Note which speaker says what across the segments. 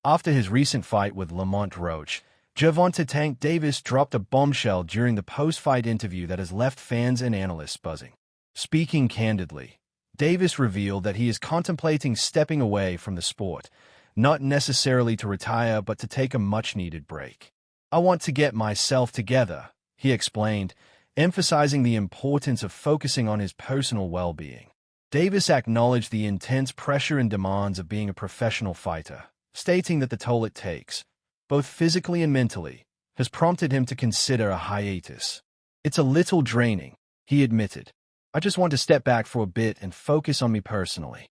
Speaker 1: After his recent fight with Lamont Roach, Gervonta Tank Davis dropped a bombshell during the post-fight interview that has left fans and analysts buzzing. Speaking candidly, Davis revealed that he is contemplating stepping away from the sport, not necessarily to retire but to take a much-needed break. "I want to get myself together," he explained, emphasizing the importance of focusing on his personal well-being. Davis acknowledged the intense pressure and demands of being a professional fighter, stating that the toll it takes, both physically and mentally, has prompted him to consider a hiatus. "It's a little draining," he admitted. "I just want to step back for a bit and focus on me personally."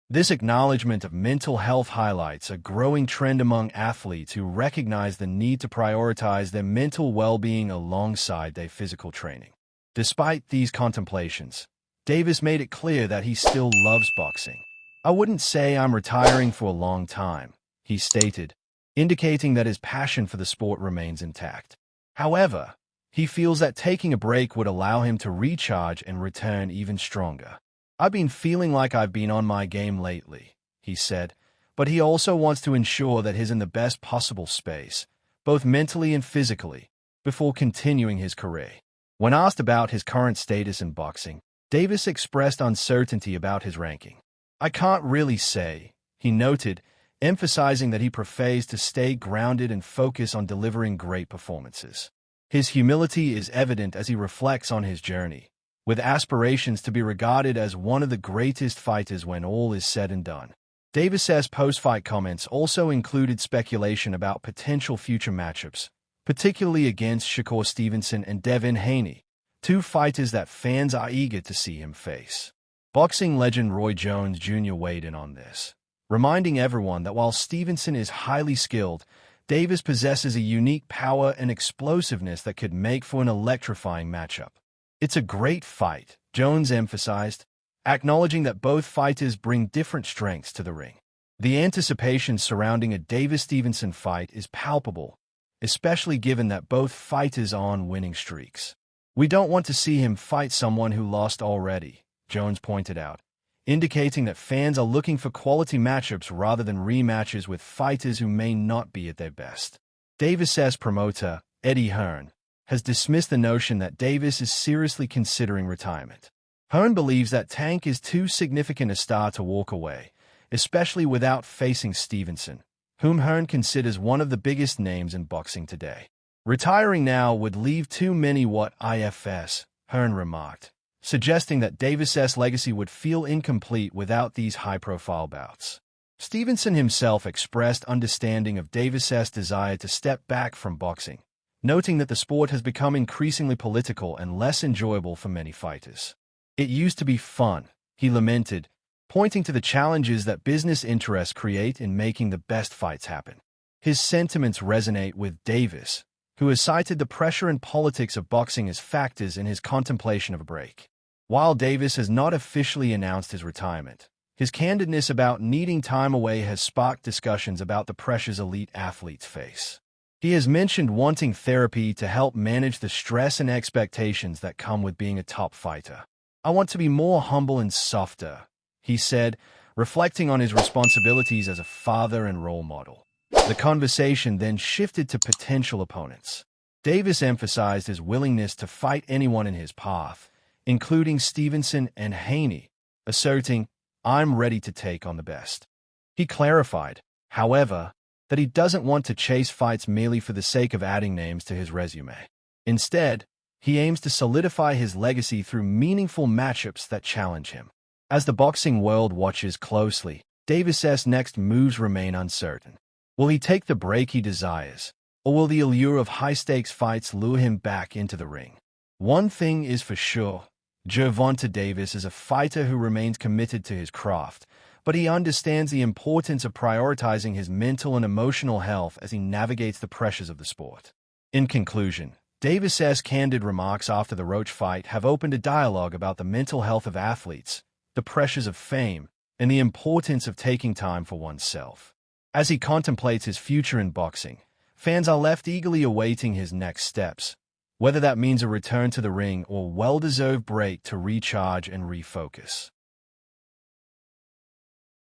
Speaker 1: This acknowledgement of mental health highlights a growing trend among athletes who recognize the need to prioritize their mental well-being alongside their physical training. Despite these contemplations, Davis made it clear that he still loves boxing. "I wouldn't say I'm retiring for a long time," he stated, indicating that his passion for the sport remains intact. However, he feels that taking a break would allow him to recharge and return even stronger. "I've been feeling like I've been on my game lately," he said, but he also wants to ensure that he's in the best possible space, both mentally and physically, before continuing his career. When asked about his current status in boxing, Davis expressed uncertainty about his ranking. "I can't really say," he noted, emphasizing that he prefers to stay grounded and focus on delivering great performances. His humility is evident as he reflects on his journey, with aspirations to be regarded as one of the greatest fighters when all is said and done. Davis's post-fight comments also included speculation about potential future matchups, particularly against Shakur Stevenson and Devin Haney, two fighters that fans are eager to see him face. Boxing legend Roy Jones Jr. weighed in on this, reminding everyone that while Stevenson is highly skilled, Davis possesses a unique power and explosiveness that could make for an electrifying matchup. "It's a great fight," Jones emphasized, acknowledging that both fighters bring different strengths to the ring. The anticipation surrounding a Davis-Stevenson fight is palpable, especially given that both fighters are on winning streaks. "We don't want to see him fight someone who lost already," Jones pointed out, indicating that fans are looking for quality matchups rather than rematches with fighters who may not be at their best. Davis's promoter, Eddie Hearn, has dismissed the notion that Davis is seriously considering retirement. Hearn believes that Tank is too significant a star to walk away, especially without facing Stevenson, whom Hearn considers one of the biggest names in boxing today. "Retiring now would leave too many what ifs," Hearn remarked, suggesting that Davis's legacy would feel incomplete without these high-profile bouts. Stevenson himself expressed understanding of Davis's desire to step back from boxing, noting that the sport has become increasingly political and less enjoyable for many fighters. "It used to be fun," he lamented, pointing to the challenges that business interests create in making the best fights happen. His sentiments resonate with Davis, who has cited the pressure and politics of boxing as factors in his contemplation of a break. While Davis has not officially announced his retirement, his candidness about needing time away has sparked discussions about the pressures elite athletes face. He has mentioned wanting therapy to help manage the stress and expectations that come with being a top fighter. "I want to be more humble and softer," he said, reflecting on his responsibilities as a father and role model. The conversation then shifted to potential opponents. Davis emphasized his willingness to fight anyone in his path, including Stevenson and Haney, asserting, "I'm ready to take on the best." He clarified, however, that he doesn't want to chase fights merely for the sake of adding names to his resume. Instead, he aims to solidify his legacy through meaningful matchups that challenge him. As the boxing world watches closely, Davis's next moves remain uncertain. Will he take the break he desires, or will the allure of high-stakes fights lure him back into the ring? One thing is for sure, Gervonta Davis is a fighter who remains committed to his craft, but he understands the importance of prioritizing his mental and emotional health as he navigates the pressures of the sport. In conclusion, Davis's candid remarks after the Roach fight have opened a dialogue about the mental health of athletes, the pressures of fame, and the importance of taking time for oneself. As he contemplates his future in boxing, fans are left eagerly awaiting his next steps, whether that means a return to the ring or well-deserved break to recharge and refocus.